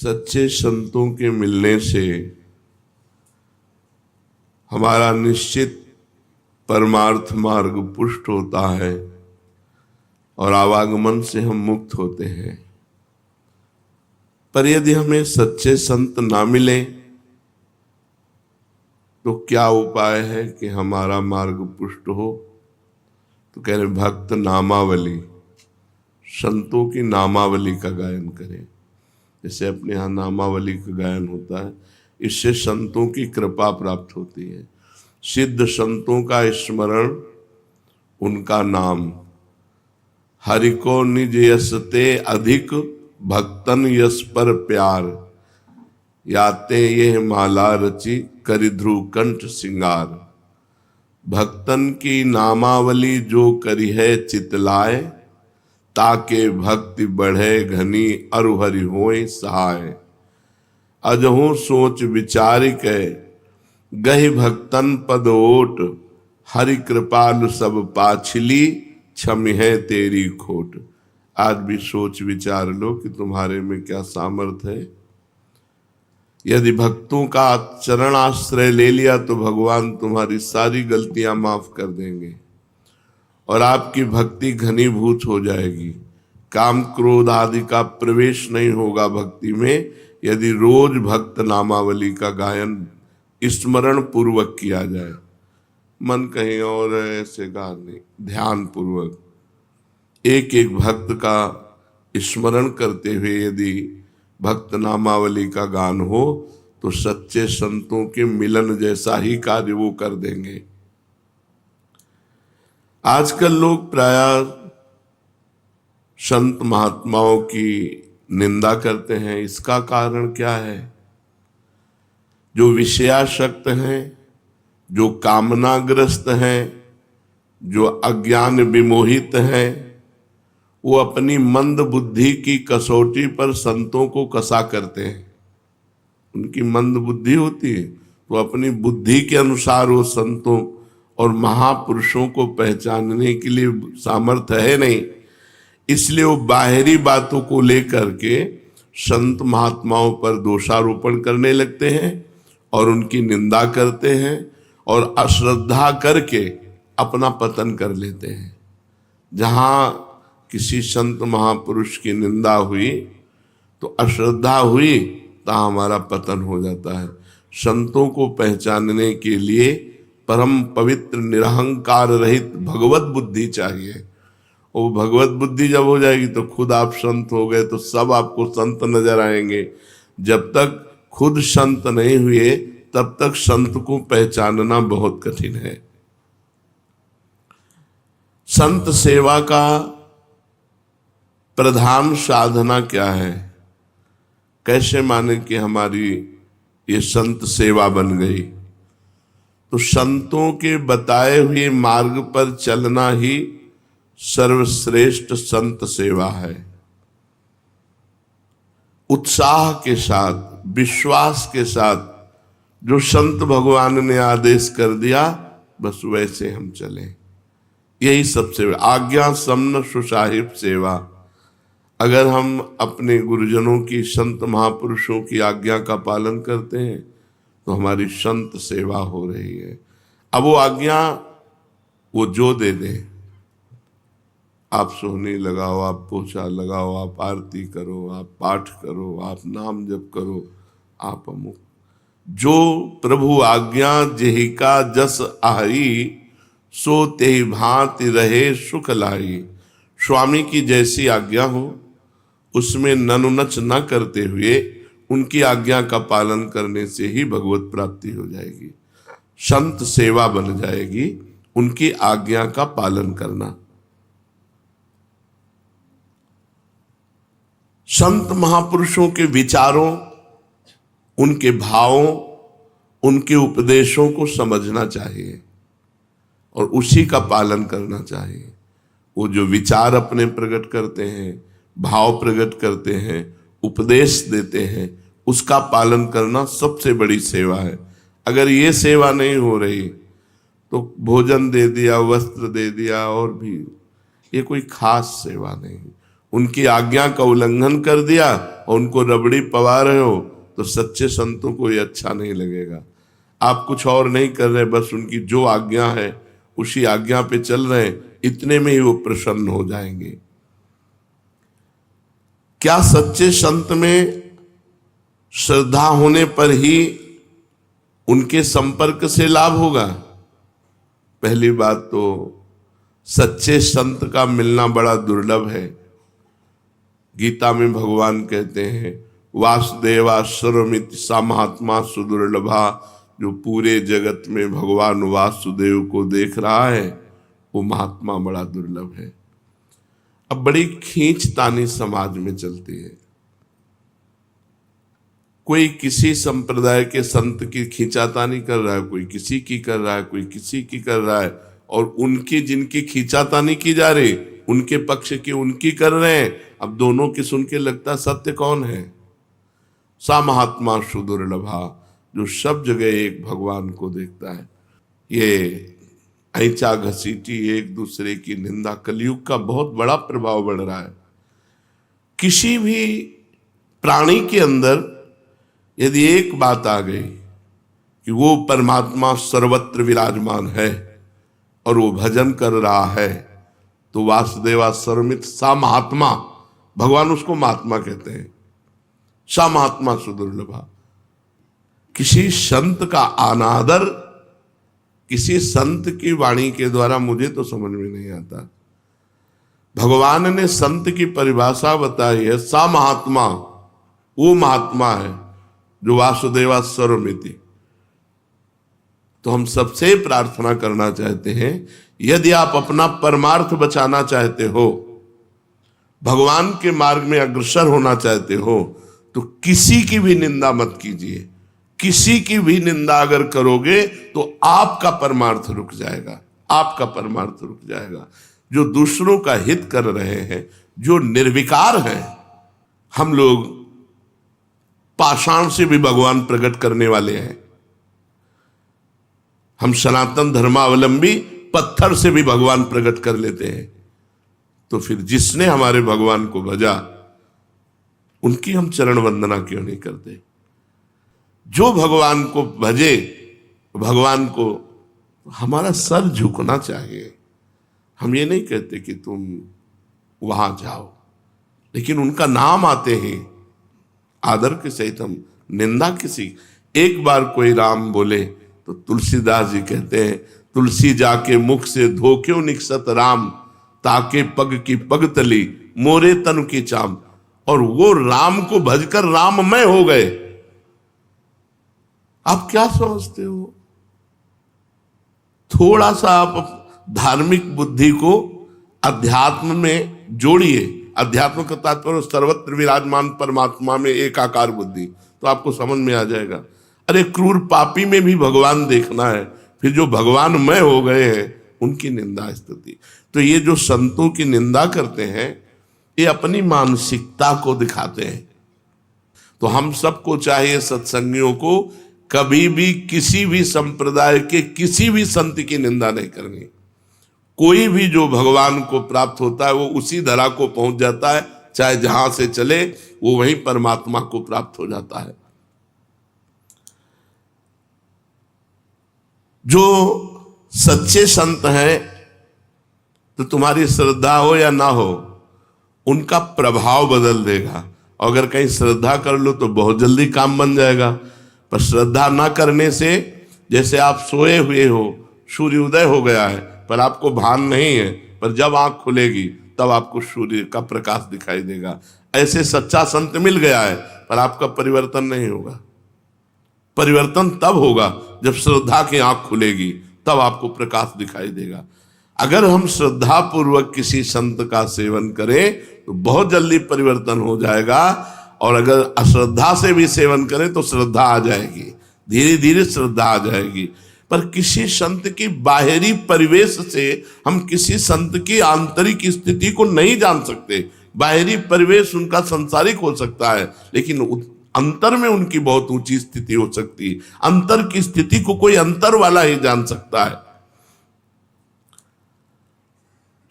सच्चे संतों के मिलने से हमारा निश्चित परमार्थ मार्ग पुष्ट होता है और आवागमन से हम मुक्त होते हैं। पर यदि हमें सच्चे संत ना मिले तो क्या उपाय है कि हमारा मार्ग पुष्ट हो? तो कह रहे भक्त नामावली, संतों की नामावली का गायन करें। जैसे अपने यहाँ नामावली का गायन होता है, इससे संतों की कृपा प्राप्त होती है। सिद्ध संतों का स्मरण, उनका नाम, हरि को निज यस ते अधिक, भक्तन यस पर प्यार, याते ये माला रची करि ध्रुव कंठ सिंगार। भक्तन की नामावली जो करी है चितलाए, ताके भक्ति बढ़े घनी अरु हरि होए सहाय। अजहु सोच विचार के गहि भक्तन पद ओट, हरि कृपालु सब पाछली क्षमि है तेरी खोट। आज भी सोच विचार लो कि तुम्हारे में क्या सामर्थ्य है। यदि भक्तों का चरण आश्रय ले लिया तो भगवान तुम्हारी सारी गलतियां माफ कर देंगे और आपकी भक्ति घनीभूत हो जाएगी। काम क्रोध आदि का प्रवेश नहीं होगा भक्ति में, यदि रोज भक्त नामावली का गायन स्मरण पूर्वक किया जाए। मन कहीं और ऐसे गा नहीं, ध्यान पूर्वक एक एक भक्त का स्मरण करते हुए यदि भक्त नामावली का गान हो तो सच्चे संतों के मिलन जैसा ही कार्य वो कर देंगे। आजकल लोग प्रायः संत महात्माओं की निंदा करते हैं। इसका कारण क्या है? जो विषयासक्त हैं, जो कामनाग्रस्त हैं, जो अज्ञान विमोहित हैं, वो अपनी मंद बुद्धि की कसौटी पर संतों को कसा करते हैं। उनकी मंद बुद्धि होती है तो अपनी बुद्धि के अनुसार वो संतों और महापुरुषों को पहचानने के लिए सामर्थ्य है नहीं, इसलिए वो बाहरी बातों को लेकर के संत महात्माओं पर दोषारोपण करने लगते हैं और उनकी निंदा करते हैं और अश्रद्धा करके अपना पतन कर लेते हैं। जहां किसी संत महापुरुष की निंदा हुई तो अश्रद्धा हुई, तो हमारा पतन हो जाता है। संतों को पहचानने के लिए परम पवित्र निरहंकार रहित भगवत बुद्धि चाहिए। वो भगवत बुद्धि जब हो जाएगी तो खुद आप संत हो गए, तो सब आपको संत नजर आएंगे। जब तक खुद संत नहीं हुए तब तक संत को पहचानना बहुत कठिन है। संत सेवा का प्रधान साधना क्या है? कैसे माने कि हमारी ये संत सेवा बन गई? तो संतों के बताए हुए मार्ग पर चलना ही सर्वश्रेष्ठ संत सेवा है। उत्साह के साथ, विश्वास के साथ जो संत भगवान ने आदेश कर दिया बस वैसे हम चलें, यही सबसे आज्ञा समन सुसाहिब सेवा। अगर हम अपने गुरुजनों की, संत महापुरुषों की आज्ञा का पालन करते हैं तो हमारी संत सेवा हो रही है। अब वो आज्ञा वो जो दे दे, आप सोहनी लगाओ, आप पोछा लगाओ, आप आरती करो, आप पाठ करो, आप नाम जप करो, आप अमुक, जो प्रभु आज्ञा जेहि का जस आई, सो तेहि भांति रहे सुख लाई। स्वामी की जैसी आज्ञा हो उसमें ननुनच न करते हुए उनकी आज्ञा का पालन करने से ही भगवत प्राप्ति हो जाएगी, संत सेवा बन जाएगी, उनकी आज्ञा का पालन करना। संत महापुरुषों के विचारों, उनके भावों, उनके उपदेशों को समझना चाहिए और उसी का पालन करना चाहिए। वो जो विचार अपने प्रकट करते हैं, भाव प्रकट करते हैं, उपदेश देते हैं, उसका पालन करना सबसे बड़ी सेवा है। अगर ये सेवा नहीं हो रही तो भोजन दे दिया, वस्त्र दे दिया, और भी, ये कोई खास सेवा नहीं। उनकी आज्ञा का उल्लंघन कर दिया और उनको रबड़ी पवा रहे हो, तो सच्चे संतों को ये अच्छा नहीं लगेगा। आप कुछ और नहीं कर रहे, बस उनकी जो आज्ञा है उसी आज्ञा पे चल रहे हैं, इतने में ही वो प्रसन्न हो जाएंगे। क्या सच्चे संत में श्रद्धा होने पर ही उनके संपर्क से लाभ होगा? पहली बात तो सच्चे संत का मिलना बड़ा दुर्लभ है। गीता में भगवान कहते हैं वासुदेवा सर्वमिति सा महात्मा सुदुर्लभा। जो पूरे जगत में भगवान वासुदेव को देख रहा है वो महात्मा बड़ा दुर्लभ है। अब बड़ी खींचतानी समाज में चलती है। कोई किसी संप्रदाय के संत की खींचातानी कर रहा है, कोई किसी की कर रहा है, कोई किसी की कर रहा है, और उनकी जिनकी खींचातानी की जा रही उनके पक्ष की उनकी कर रहे हैं। अब दोनों की सुन के लगता सत्य कौन है? सा महात्मा सुदुर्लभा, जो सब जगह एक भगवान को देखता है। ये ऐंचा घसीटी एक दूसरे की निंदा, कलयुग का बहुत बड़ा प्रभाव बढ़ रहा है। किसी भी प्राणी के अंदर यदि एक बात आ गई कि वो परमात्मा सर्वत्र विराजमान है और वो भजन कर रहा है, तो वासुदेवा सर्वमित सा महात्मा, भगवान उसको महात्मा कहते हैं। सा महात्मा सुदुर्लभा। किसी संत का अनादर किसी संत की वाणी के द्वारा मुझे तो समझ में नहीं आता। भगवान ने संत की परिभाषा बताई है, सा महात्मा, वो महात्मा है जो वासुदेवा सर्वमिति। तो हम सबसे प्रार्थना करना चाहते हैं, यदि आप अपना परमार्थ बचाना चाहते हो, भगवान के मार्ग में अग्रसर होना चाहते हो, तो किसी की भी निंदा मत कीजिए। किसी की भी निंदा अगर करोगे तो आपका परमार्थ रुक जाएगा, आपका परमार्थ रुक जाएगा। जो दूसरों का हित कर रहे हैं, जो निर्विकार हैं, हम लोग पाषाण से भी भगवान प्रकट करने वाले हैं। हम सनातन धर्मावलंबी पत्थर से भी भगवान प्रकट कर लेते हैं। तो फिर जिसने हमारे भगवान को भजा उनकी हम चरण वंदना क्यों नहीं करते? जो भगवान को भजे, भगवान को हमारा सर झुकना चाहिए। हम ये नहीं कहते कि तुम वहां जाओ, लेकिन उनका नाम आते ही आदर के सहित हम निंदा किसी। एक बार कोई राम बोले तो तुलसीदास जी कहते हैं, तुलसी जाके मुख से धो क्यों निकसत राम, ताके पग की पग तली मोरे तन की चाम। और वो राम को भजकर राममय हो गए। आप क्या समझते हो? थोड़ा सा आप धार्मिक बुद्धि को अध्यात्म में जोड़िए। अध्यात्म का तात्पर्य सर्वत्र विराजमान परमात्मा में एकाकार बुद्धि, तो आपको समझ में आ जाएगा। अरे क्रूर पापी में भी भगवान देखना है, फिर जो भगवानमय हो गए हैं उनकी निंदा स्तुति। तो ये जो संतों की निंदा करते हैं, ये अपनी मानसिकता को दिखाते हैं। तो हम सबको चाहिए, सत्संगियों को, कभी भी किसी भी संप्रदाय के किसी भी संत की निंदा नहीं करनी। कोई भी जो भगवान को प्राप्त होता है वो उसी धरा को पहुंच जाता है, चाहे जहां से चले वो वहीं परमात्मा को प्राप्त हो जाता है। जो सच्चे संत हैं, तो तुम्हारी श्रद्धा हो या ना हो, उनका प्रभाव बदल देगा। अगर कहीं श्रद्धा कर लो तो बहुत जल्दी काम बन जाएगा। पर श्रद्धा ना करने से, जैसे आप सोए हुए हो, सूर्य उदय हो गया है पर आपको भान नहीं है, पर जब आंख खुलेगी तब आपको सूर्य का प्रकाश दिखाई देगा। ऐसे सच्चा संत मिल गया है पर आपका परिवर्तन नहीं होगा। परिवर्तन तब होगा जब श्रद्धा की आंख खुलेगी, तब आपको प्रकाश दिखाई देगा। अगर हम श्रद्धा पूर्वक किसी संत का सेवन करें तो बहुत जल्दी परिवर्तन हो जाएगा, और अगर अश्रद्धा से भी सेवन करें तो श्रद्धा आ जाएगी, धीरे धीरे श्रद्धा आ जाएगी। पर किसी संत की बाहरी परिवेश से हम किसी संत की आंतरिक स्थिति को नहीं जान सकते। बाहरी परिवेश उनका संसारिक हो सकता है, लेकिन अंतर में उनकी बहुत ऊंची स्थिति हो सकती है। अंतर की स्थिति को कोई अंतर वाला ही जान सकता है।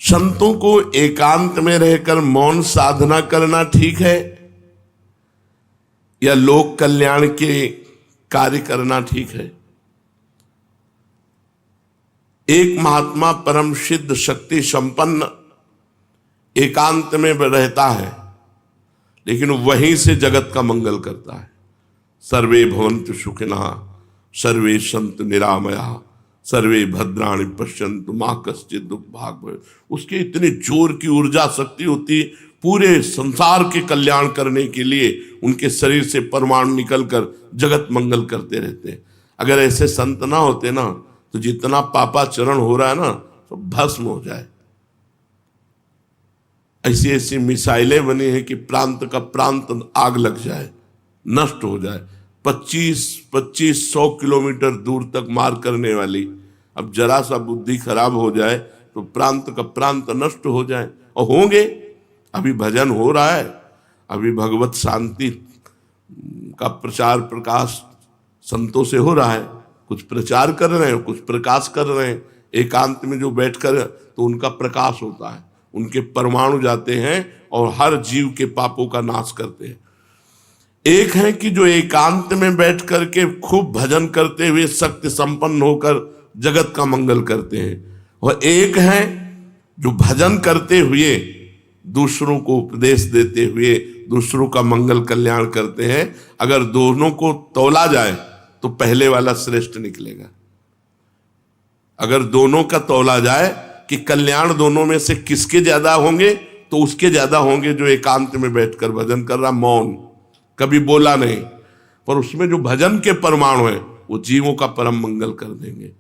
संतों को एकांत में रहकर मौन साधना करना ठीक है या लोक कल्याण के कार्य करना ठीक है? एक महात्मा परम सिद्ध शक्ति संपन्न एकांत में रहता है, लेकिन वहीं से जगत का मंगल करता है। सर्वे भवन्तु सुखिनः, सर्वे सन्तु निरामयाः, सर्वे भद्राणि पश्यन्तु मा कश्चित् दुःखभाग् भवेत्। उसके इतनी जोर की ऊर्जा शक्ति होती, पूरे संसार के कल्याण करने के लिए उनके शरीर से परमाणु निकलकर जगत मंगल करते रहते। अगर ऐसे संत ना होते ना, तो जितना पापाचरण हो रहा है ना, तो भस्म हो जाए। ऐसी ऐसी मिसाइलें बनी हैं कि प्रांत का प्रांत आग लग जाए, नष्ट हो जाए। 2500 किलोमीटर दूर तक मार करने वाली, अब जरा सा बुद्धि खराब हो जाए तो प्रांत का प्रांत नष्ट हो जाए। और होंगे, अभी भजन हो रहा है, अभी भगवत शांति का प्रचार प्रकाश संतों से हो रहा है। कुछ प्रचार कर रहे हैं, कुछ प्रकाश कर रहे हैं। एकांत में जो बैठकर तो उनका प्रकाश होता है, उनके परमाणु जाते हैं और हर जीव के पापों का नाश करते हैं। एक है कि जो एकांत में बैठ करके खूब भजन करते हुए शक्ति संपन्न होकर जगत का मंगल करते हैं, और एक है जो भजन करते हुए दूसरों को उपदेश देते हुए दूसरों का मंगल कल्याण करते हैं। अगर दोनों को तौला जाए तो पहले वाला श्रेष्ठ निकलेगा। अगर दोनों का तौला जाए कि कल्याण दोनों में से किसके ज्यादा होंगे, तो उसके ज्यादा होंगे जो एकांत में बैठकर भजन कर रहा, मौन, कभी बोला नहीं, पर उसमें जो भजन के परमाणु है वो जीवों का परम मंगल कर देंगे।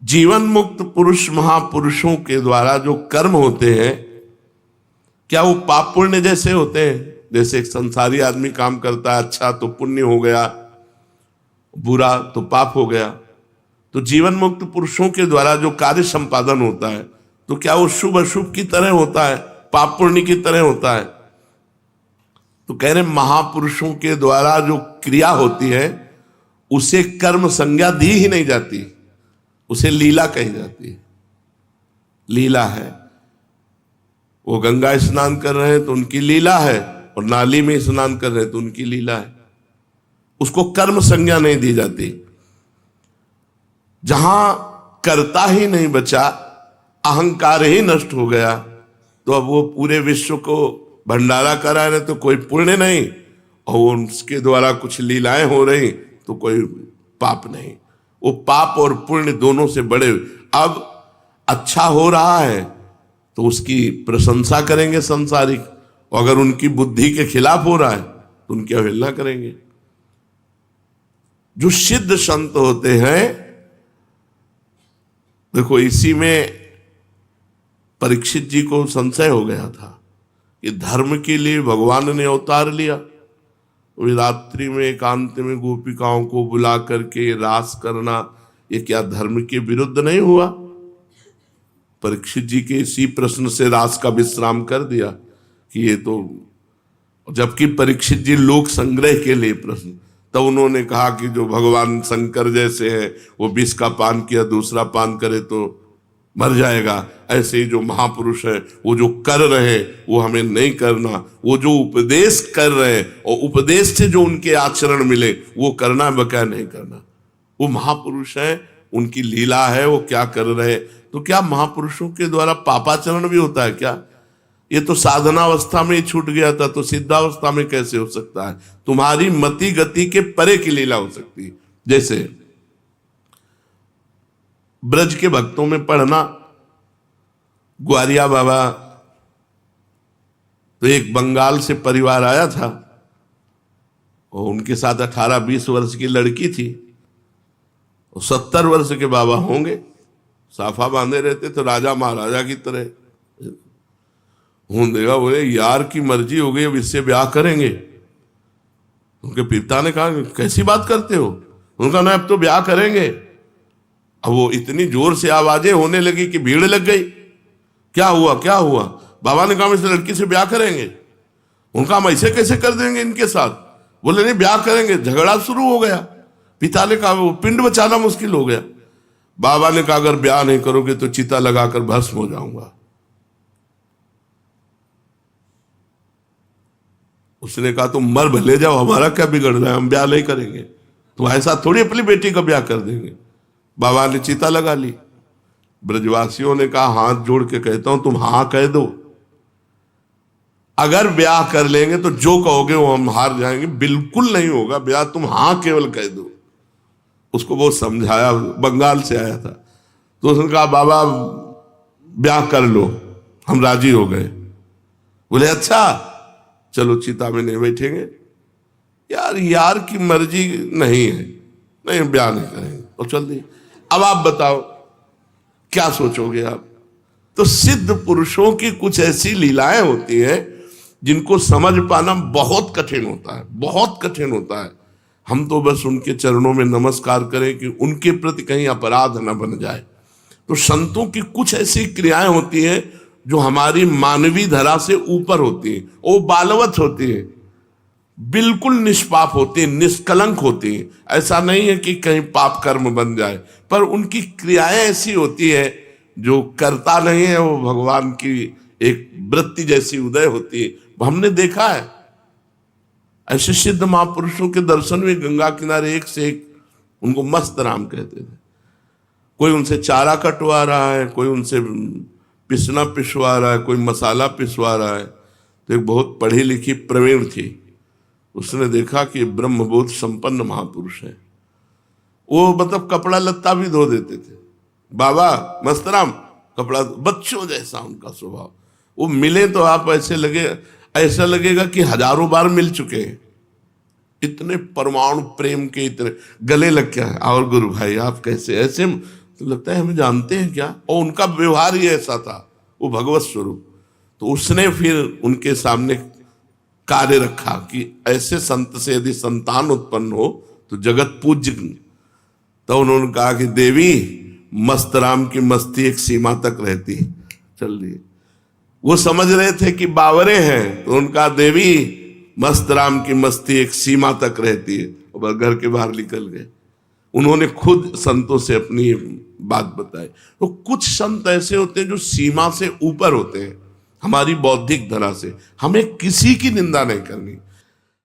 जीवन मुक्त पुरुष महापुरुषों के द्वारा जो कर्म होते हैं, क्या वो पाप पुण्य जैसे होते हैं? जैसे एक संसारी आदमी काम करता है, अच्छा तो पुण्य हो गया, बुरा तो पाप हो गया। तो जीवन मुक्त पुरुषों के द्वारा जो कार्य संपादन होता है, तो क्या वो शुभ अशुभ की तरह होता है, पाप पुण्य की तरह होता है? तो कह रहे महापुरुषों के द्वारा जो क्रिया होती है उसे कर्म संज्ञा दी ही नहीं जाती, उसे लीला कही जाती है। लीला है, वो गंगा स्नान कर रहे हैं तो उनकी लीला है, और नाली में स्नान कर रहे हैं तो उनकी लीला है। उसको कर्म संज्ञा नहीं दी जाती। जहां कर्ता ही नहीं बचा, अहंकार ही नष्ट हो गया, तो अब वो पूरे विश्व को भंडारा करा रहे तो कोई पुण्य नहीं, और उसके द्वारा कुछ लीलाएं हो रही तो कोई पाप नहीं। वो पाप और पुण्य दोनों से बड़े। अब अच्छा हो रहा है तो उसकी प्रशंसा करेंगे संसारिक, और अगर उनकी बुद्धि के खिलाफ हो रहा है तो उनकी अवहेलना करेंगे। जो सिद्ध संत होते हैं, देखो इसी में परीक्षित जी को संशय हो गया था कि धर्म के लिए भगवान ने अवतार लिया। वे रात्रि में एकांत में गोपिकाओं को बुला करके रास करना, ये क्या धर्म के विरुद्ध नहीं हुआ? परीक्षित जी के इसी प्रश्न से रास का विश्राम कर दिया कि ये तो, जबकि परीक्षित जी लोक संग्रह के लिए प्रश्न, तब उन्होंने कहा कि जो भगवान शंकर जैसे हैं वो विष का पान किया, दूसरा पान करे तो मर जाएगा। ऐसे ही जो महापुरुष है वो जो कर रहे वो हमें नहीं करना, वो जो उपदेश कर रहे और उपदेश से जो उनके आचरण मिले वो करना, बकाया नहीं करना। वो महापुरुष है, उनकी लीला है, वो क्या कर रहे। तो क्या महापुरुषों के द्वारा पापाचरण भी होता है क्या? ये तो साधनावस्था में ही छूट गया था, तो सिद्धावस्था में कैसे हो सकता है? तुम्हारी मति गति के परे की लीला हो सकती है। जैसे ब्रज के भक्तों में पढ़ना, ग्वारिया बाबा, तो एक बंगाल से परिवार आया था और उनके साथ 18-20 वर्ष की लड़की थी, और 70 वर्ष के बाबा होंगे, साफा बांधे रहते तो राजा महाराजा की तरह। देगा बोले यार की मर्जी हो गई, अब इससे ब्याह करेंगे। उनके पिता ने कहा कैसी बात करते हो? उनका ना अब तो ब्याह करेंगे। अब वो इतनी जोर से आवाजें होने लगी कि भीड़ लग गई। क्या हुआ क्या हुआ? बाबा ने कहा इस लड़की से ब्याह करेंगे। उनका हम ऐसे कैसे कर देंगे इनके साथ? बोले नहीं ब्याह करेंगे। झगड़ा शुरू हो गया। पिता ने कहा वो पिंड बचाना मुश्किल हो गया। बाबा ने कहा अगर ब्याह नहीं करोगे तो चिता लगाकर भस्म हो जाऊंगा। उसने कहा तुम मर भले जाओ, हमारा क्या बिगड़ रहा है, हम ब्याह नहीं करेंगे, तुम ऐसा थोड़ी अपनी बेटी का ब्याह कर देंगे। बाबा ने चिता लगा ली। ब्रजवासियों ने कहा हाथ जोड़ के कहता हूं तुम हाँ कह दो, अगर ब्याह कर लेंगे तो जो कहोगे वो हम हार जाएंगे, बिल्कुल नहीं होगा ब्याह, तुम हाँ केवल कह दो। उसको बहुत समझाया, बंगाल से आया था, तो उसने कहा बाबा ब्याह कर लो, हम राजी हो गए। बोले अच्छा चलो चिता में नहीं बैठेंगे। यार की मर्जी नहीं है, नहीं ब्याह नहीं करेंगे, और चल दी। अब आप बताओ क्या सोचोगे आप? तो सिद्ध पुरुषों की कुछ ऐसी लीलाएं होती हैं जिनको समझ पाना बहुत कठिन होता है, बहुत कठिन होता है। हम तो बस उनके चरणों में नमस्कार करें कि उनके प्रति कहीं अपराध न बन जाए। तो संतों की कुछ ऐसी क्रियाएं होती हैं जो हमारी मानवीय धरा से ऊपर होती है, वो बालवत होती है, बिल्कुल निष्पाप होती है, निष्कलंक होती है। ऐसा नहीं है कि कहीं पाप कर्म बन जाए, पर उनकी क्रियाएं ऐसी होती है जो करता नहीं है, वो भगवान की एक वृत्ति जैसी उदय होती है। हमने देखा है ऐसे सिद्ध महापुरुषों के दर्शन में गंगा किनारे एक से एक, उनको मस्त राम कहते थे। कोई उनसे चारा कटवा रहा है, कोई उनसे पिसना पिसवा रहा है, कोई मसाला पिसवा रहा है। तो एक बहुत पढ़ी लिखी प्रवीण थी, उसने देखा कि ब्रह्मबोध संपन्न महापुरुष है, वो मतलब कपड़ा लत्ता भी धो देते थे। बाबा मस्तराम कपड़ा, बच्चों जैसा उनका स्वभाव। वो मिले तो आप ऐसा लगेगा कि हजारों बार मिल चुके हैं, इतने परमाणु प्रेम के, इतने गले लग क्या है, और गुरु भाई आप कैसे, ऐसे तो लगता है हमें जानते हैं क्या। और उनका व्यवहार ही ऐसा था, वो भगवत स्वरूप। तो उसने फिर उनके सामने कार्य रखा कि ऐसे संत से यदि संतान उत्पन्न हो तो जगत पूज्य। तो उन्होंने कहा कि देवी मस्त राम की मस्ती एक सीमा तक रहती, चल रही। वो समझ रहे थे कि बावरे हैं, तो उनका देवी मस्त राम की मस्ती एक सीमा तक रहती है, और घर के बाहर निकल गए। उन्होंने खुद संतों से अपनी बात बताई। तो कुछ संत ऐसे होते हैं जो सीमा से ऊपर होते हैं हमारी बौद्धिक धरा से। हमें किसी की निंदा नहीं करनी,